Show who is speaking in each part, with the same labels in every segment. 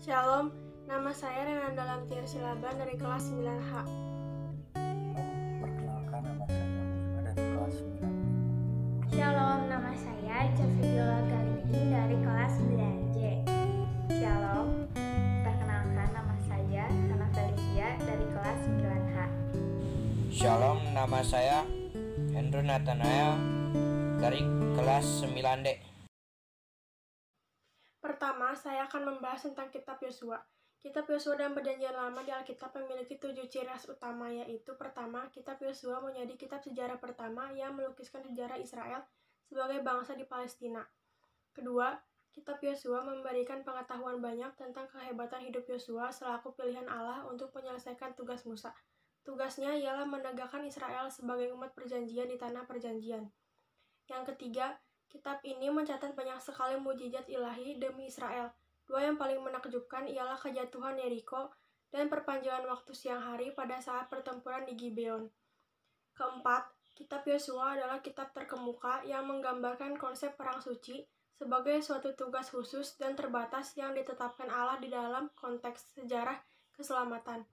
Speaker 1: Shalom, nama saya Renanda Lamtiar Silaban dari kelas 9H.
Speaker 2: Perkenalkan, nama saya Wilma dari kelas 9B.
Speaker 3: Shalom, nama saya Cafidiola Galini dari kelas 9J. Shalom, perkenalkan nama saya Hana Felicia dari kelas 9H.
Speaker 4: Shalom, nama saya Hendro Nathanael dari kelas 9D.
Speaker 1: Pertama, saya akan membahas tentang kitab Yosua. Kitab Yosua dan Perjanjian Lama di Alkitab memiliki 7 ciri khas utama, yaitu pertama, kitab Yosua menjadi kitab sejarah pertama yang melukiskan sejarah Israel sebagai bangsa di Palestina. Kedua, kitab Yosua memberikan pengetahuan banyak tentang kehebatan hidup Yosua selaku pilihan Allah untuk menyelesaikan tugas Musa. Tugasnya ialah menegakkan Israel sebagai umat perjanjian di tanah perjanjian. Yang ketiga, kitab ini mencatat banyak sekali mukjizat ilahi demi Israel. Dua yang paling menakjubkan ialah kejatuhan Yeriko dan perpanjangan waktu siang hari pada saat pertempuran di Gibeon. Keempat, kitab Yosua adalah kitab terkemuka yang menggambarkan konsep perang suci sebagai suatu tugas khusus dan terbatas yang ditetapkan Allah di dalam konteks sejarah keselamatan.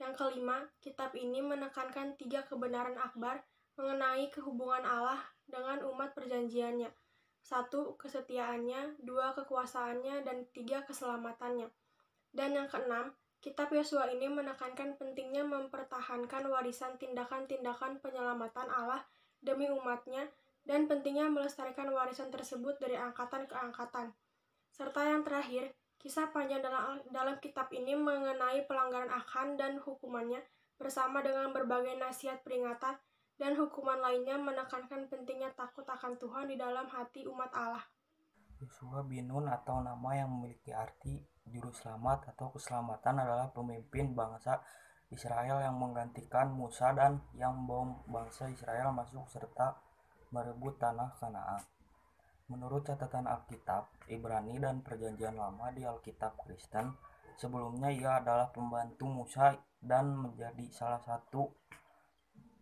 Speaker 1: Yang kelima, kitab ini menekankan 3 kebenaran akbar mengenai kehubungan Allah dengan umat perjanjiannya. 1. Kesetiaannya, 2. Kekuasaannya, dan 3. Keselamatannya. Dan yang keenam, kitab Yosua ini menekankan pentingnya mempertahankan warisan tindakan-tindakan penyelamatan Allah demi umatnya dan pentingnya melestarikan warisan tersebut dari angkatan ke angkatan. Serta yang terakhir, kisah panjang dalam kitab ini mengenai pelanggaran akan dan hukumannya bersama dengan berbagai nasihat peringatan dan hukuman lainnya menekankan pentingnya takut akan Tuhan di dalam hati umat Allah.
Speaker 2: Yosua bin Nun atau nama yang memiliki arti juru selamat atau keselamatan adalah pemimpin bangsa Israel yang menggantikan Musa dan yang membawa bangsa Israel masuk serta merebut tanah Kanaan. Menurut catatan Alkitab, Ibrani dan Perjanjian Lama di Alkitab Kristen, sebelumnya ia adalah pembantu Musa dan menjadi salah satu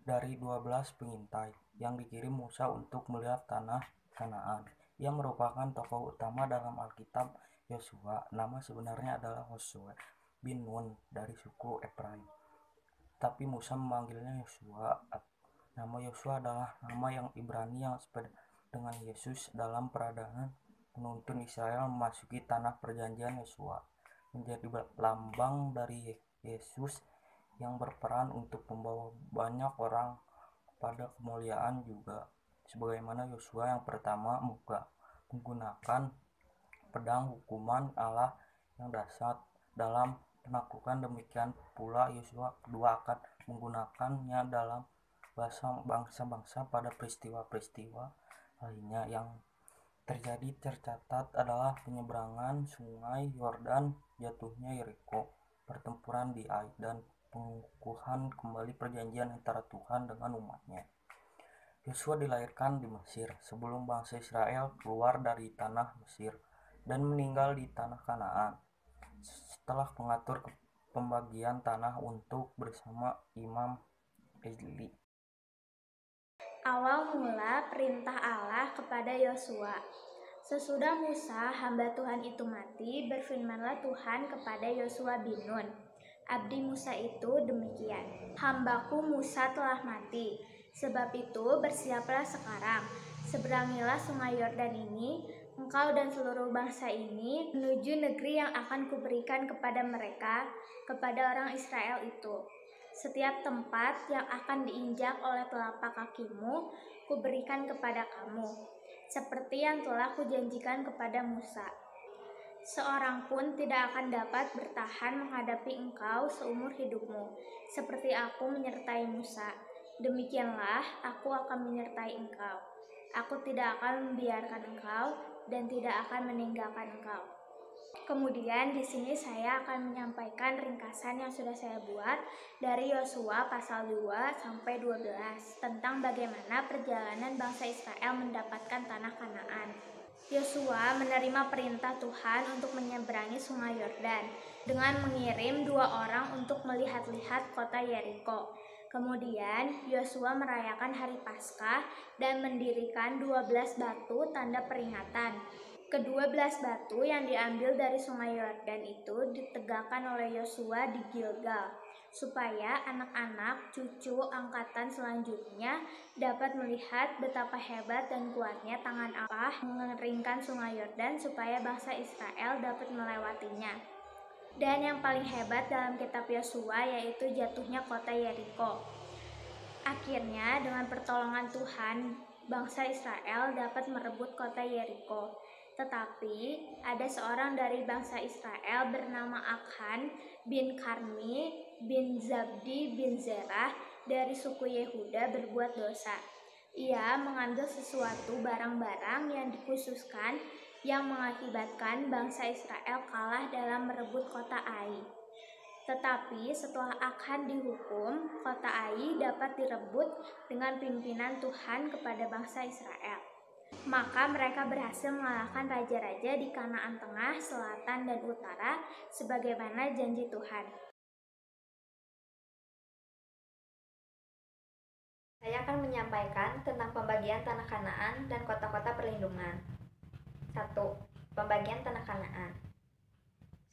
Speaker 2: dari 12 pengintai yang dikirim Musa untuk melihat tanah Kanaan. Ia merupakan tokoh utama dalam Alkitab Yosua. Nama sebenarnya adalah Hosea bin Nun dari suku Efraim. Tapi Musa memanggilnya Yosua. Nama Yosua adalah nama yang Ibrani yang sepadan dengan Yesus dalam peradaban menuntun Israel memasuki tanah perjanjian. Yosua menjadi lambang dari Yesus yang berperan untuk membawa banyak orang kepada kemuliaan juga, sebagaimana Yosua yang pertama menggunakan pedang hukuman Allah yang dahsyat dalam penaklukan. Demikian pula Yosua kedua akan menggunakannya dalam bangsa-bangsa pada peristiwa-peristiwa lainnya yang terjadi. Tercatat adalah penyeberangan sungai Yordan, jatuhnya Yeriko, pertempuran di Ai, dan pengukuhan kembali perjanjian antara Tuhan dengan umatnya. Yosua dilahirkan di Mesir sebelum bangsa Israel keluar dari tanah Mesir dan meninggal di tanah Kanaan setelah mengatur pembagian tanah untuk bersama Imam Eli.
Speaker 3: Awal mula perintah Allah kepada Yosua. Sesudah Musa, hamba Tuhan itu mati, berfirmanlah Tuhan kepada Yosua bin Nun, abdi Musa itu demikian, hambaku Musa telah mati, sebab itu bersiaplah sekarang, seberangilah sungai Yordan ini, engkau dan seluruh bangsa ini, menuju negeri yang akan kuberikan kepada mereka, kepada orang Israel itu. Setiap tempat yang akan diinjak oleh telapak kakimu, kuberikan kepada kamu, seperti yang telah kujanjikan kepada Musa. Seorang pun tidak akan dapat bertahan menghadapi engkau seumur hidupmu, seperti aku menyertai Musa. Demikianlah aku akan menyertai engkau. Aku tidak akan membiarkan engkau dan tidak akan meninggalkan engkau. Kemudian di sini saya akan menyampaikan ringkasan yang sudah saya buat dari Yosua pasal 2 sampai 12 tentang bagaimana perjalanan bangsa Israel mendapatkan tanah Kanaan. Yosua menerima perintah Tuhan untuk menyeberangi sungai Yordan dengan mengirim 2 orang untuk melihat-lihat kota Yeriko. Kemudian Yosua merayakan hari Paskah dan mendirikan 12 batu tanda peringatan. Kedua belas batu yang diambil dari sungai Yordan itu ditegakkan oleh Yosua di Gilgal, supaya anak-anak cucu angkatan selanjutnya dapat melihat betapa hebat dan kuatnya tangan Allah mengeringkan sungai Yordan supaya bangsa Israel dapat melewatinya. Dan yang paling hebat dalam kitab Yosua yaitu jatuhnya kota Yeriko. Akhirnya dengan pertolongan Tuhan, bangsa Israel dapat merebut kota Yeriko. Tetapi ada seorang dari bangsa Israel bernama Akhan bin Karmi bin Zabdi bin Zerah dari suku Yehuda berbuat dosa. Ia mengambil sesuatu barang-barang yang dikhususkan yang mengakibatkan bangsa Israel kalah dalam merebut kota Ai. Tetapi setelah Akhan dihukum, kota Ai dapat direbut dengan pimpinan Tuhan kepada bangsa Israel. Maka mereka berhasil mengalahkan raja-raja di Kanaan Tengah, Selatan, dan Utara sebagaimana janji Tuhan.
Speaker 5: Saya akan menyampaikan tentang pembagian tanah Kanaan dan kota-kota perlindungan. 1. Pembagian tanah Kanaan.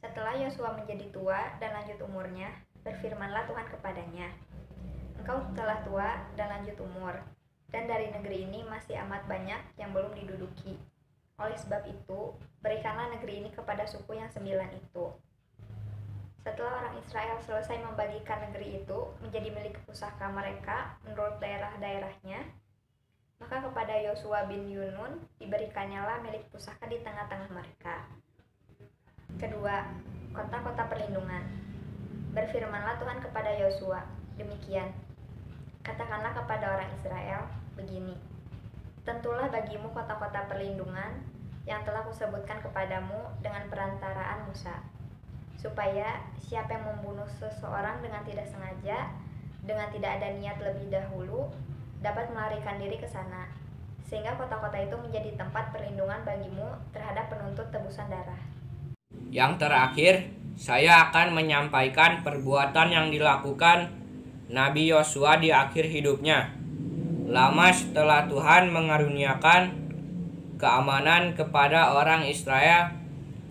Speaker 5: Setelah Yosua menjadi tua dan lanjut umurnya, berfirmanlah Tuhan kepadanya, "Engkau telah tua dan lanjut umur, dan dari negeri ini masih amat banyak yang belum diduduki. Oleh sebab itu, berikanlah negeri ini kepada suku yang 9 itu." Setelah orang Israel selesai membagikan negeri itu menjadi milik pusaka mereka menurut daerah-daerahnya, maka kepada Yosua bin Nun diberikannyalah milik pusaka di tengah-tengah mereka. Kedua, kota-kota perlindungan. Berfirmanlah Tuhan kepada Yosua, demikian, "Katakanlah kepada orang Israel begini, tentulah bagimu kota-kota perlindungan yang telah kusebutkan kepadamu dengan perantaraan Musa, supaya siapa yang membunuh seseorang dengan tidak sengaja, dengan tidak ada niat lebih dahulu, dapat melarikan diri ke sana, sehingga kota-kota itu menjadi tempat perlindungan bagimu terhadap penuntut tebusan darah."
Speaker 4: Yang terakhir, saya akan menyampaikan perbuatan yang dilakukan Nabi Yosua di akhir hidupnya. Lama setelah Tuhan mengaruniakan keamanan kepada orang Israel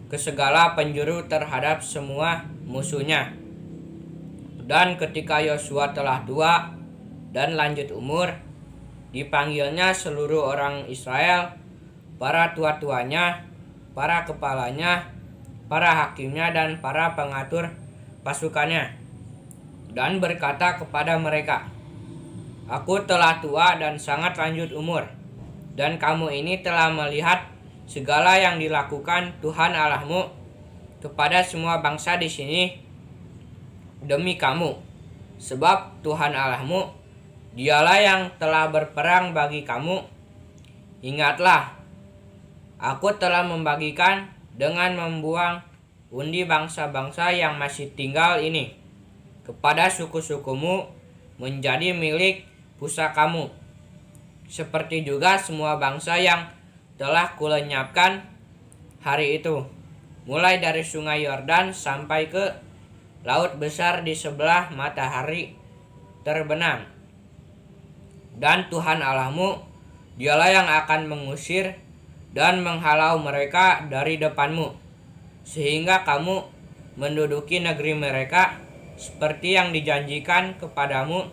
Speaker 4: ke segala penjuru terhadap semua musuhnya. Dan ketika Yosua telah tua dan lanjut umur, dipanggilnya seluruh orang Israel, para tua-tuanya, para kepalanya, para hakimnya, dan para pengatur pasukannya, dan berkata kepada mereka, "Aku telah tua dan sangat lanjut umur, dan kamu ini telah melihat segala yang dilakukan Tuhan Allahmu kepada semua bangsa di sini demi kamu, sebab Tuhan Allahmu, Dialah yang telah berperang bagi kamu. Ingatlah, aku telah membagikan dengan membuang undi bangsa-bangsa yang masih tinggal ini kepada suku-sukumu menjadi milik pusakamu, seperti juga semua bangsa yang telah kulenyapkan hari itu, mulai dari sungai Yordan sampai ke laut besar di sebelah matahari terbenam. Dan Tuhan Allahmu, Dialah yang akan mengusir dan menghalau mereka dari depanmu, sehingga kamu menduduki negeri mereka seperti yang dijanjikan kepadamu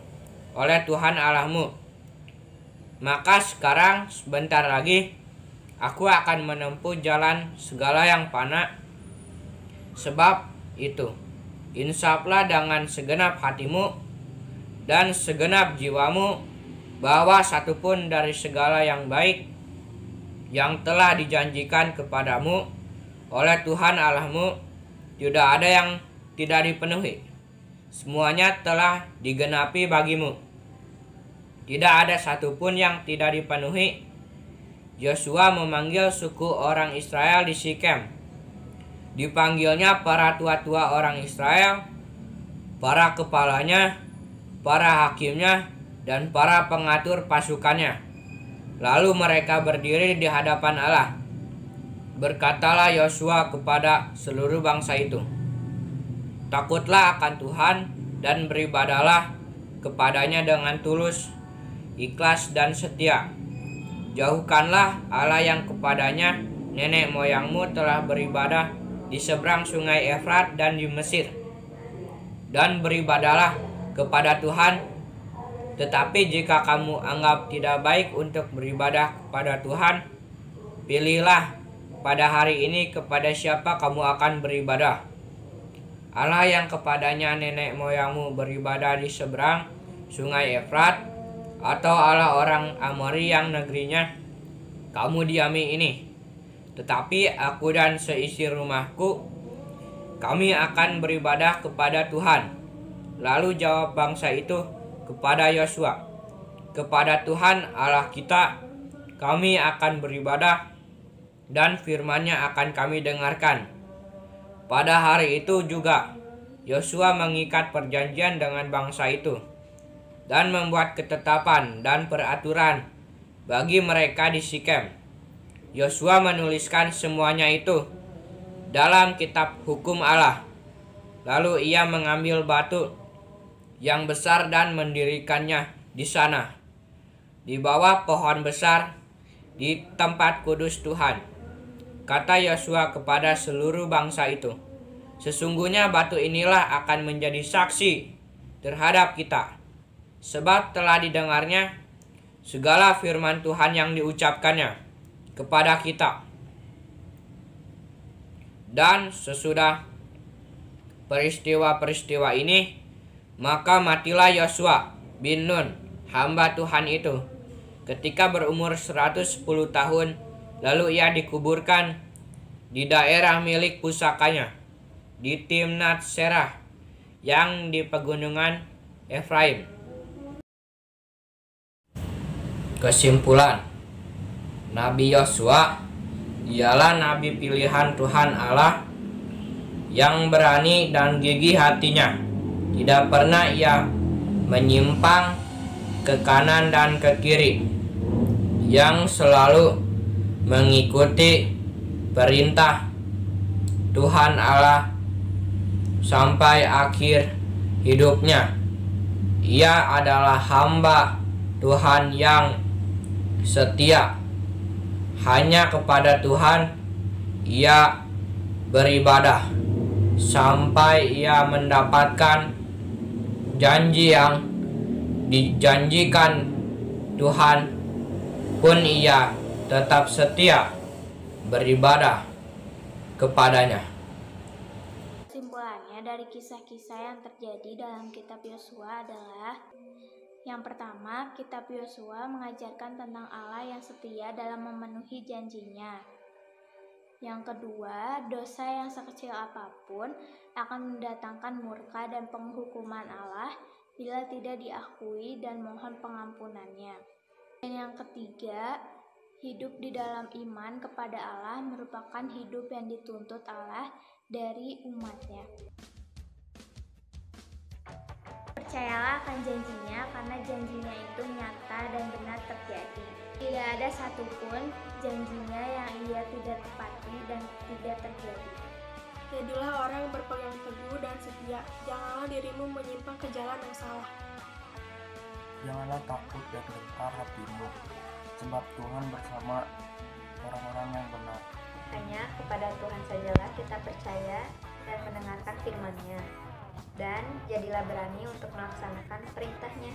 Speaker 4: oleh Tuhan Allahmu. Maka sekarang sebentar lagi aku akan menempuh jalan segala yang fana. Sebab itu, insaflah dengan segenap hatimu dan segenap jiwamu, bahwa satupun dari segala yang baik yang telah dijanjikan kepadamu oleh Tuhan Allahmu tidak ada yang tidak dipenuhi. Semuanya telah digenapi bagimu. Tidak ada satupun yang tidak dipenuhi. Yosua memanggil suku orang Israel di Sikem. Dipanggilnya para tua-tua orang Israel, para kepalanya, para hakimnya, dan para pengatur pasukannya. Lalu mereka berdiri di hadapan Allah. Berkatalah Yosua kepada seluruh bangsa itu, takutlah akan Tuhan dan beribadahlah kepadanya dengan tulus, ikhlas dan setia. Jauhkanlah Allah yang kepadanya nenek moyangmu telah beribadah di seberang sungai Efrat dan di Mesir. Dan beribadahlah kepada Tuhan. Tetapi jika kamu anggap tidak baik untuk beribadah kepada Tuhan, pilihlah pada hari ini kepada siapa kamu akan beribadah. Allah yang kepadanya nenek moyangmu beribadah di seberang sungai Efrat, atau Allah orang Amori yang negerinya kamu diami ini. Tetapi aku dan seisi rumahku, kami akan beribadah kepada Tuhan. Lalu jawab bangsa itu kepada Yosua, kepada Tuhan Allah kita kami akan beribadah, dan firman-Nya akan kami dengarkan. Pada hari itu juga Yosua mengikat perjanjian dengan bangsa itu dan membuat ketetapan dan peraturan bagi mereka di Sikem. Yosua menuliskan semuanya itu dalam kitab hukum Allah. Lalu ia mengambil batu yang besar dan mendirikannya di sana, di bawah pohon besar di tempat kudus Tuhan. Kata Yosua kepada seluruh bangsa itu, sesungguhnya batu inilah akan menjadi saksi terhadap kita, sebab telah didengarnya segala firman Tuhan yang diucapkannya kepada kita. Dan sesudah peristiwa-peristiwa ini, maka matilah Yosua bin Nun, hamba Tuhan itu, ketika berumur 110 tahun. Lalu ia dikuburkan di daerah milik pusakanya, di Timnat Serah, yang di pegunungan Efraim. Kesimpulan, Nabi Yosua ialah nabi pilihan Tuhan Allah yang berani dan gigih hatinya. Tidak pernah ia menyimpang ke kanan dan ke kiri, yang selalu mengikuti perintah Tuhan Allah sampai akhir hidupnya. Ia adalah hamba Tuhan yang setia. Hanya kepada Tuhan ia beribadah sampai ia mendapatkan janji yang dijanjikan Tuhan, pun ia tetap setia beribadah kepadanya.
Speaker 3: Kesimpulannya dari kisah-kisah yang terjadi dalam kitab Yosua adalah: yang pertama, kitab Yosua mengajarkan tentang Allah yang setia dalam memenuhi janjinya. Yang kedua, dosa yang sekecil apapun akan mendatangkan murka dan penghukuman Allah bila tidak diakui dan mohon pengampunannya. Dan yang ketiga, hidup di dalam iman kepada Allah merupakan hidup yang dituntut Allah dari umatnya. Percayalah akan janjinya, karena janjinya itu nyata dan benar terjadi. Tidak ada satupun janjinya yang ia tidak tepati dan tidak terjadi.
Speaker 1: Jadilah orang yang berpegang teguh dan setia. Janganlah dirimu menyimpang ke jalan yang salah.
Speaker 2: Janganlah takut dan gentar hatimu, sebab Tuhan bersama orang-orang yang benar.
Speaker 5: Hanya kepada Tuhan sajalah kita percaya dan mendengarkan firman-Nya, dan jadilah berani untuk melaksanakan perintah-Nya.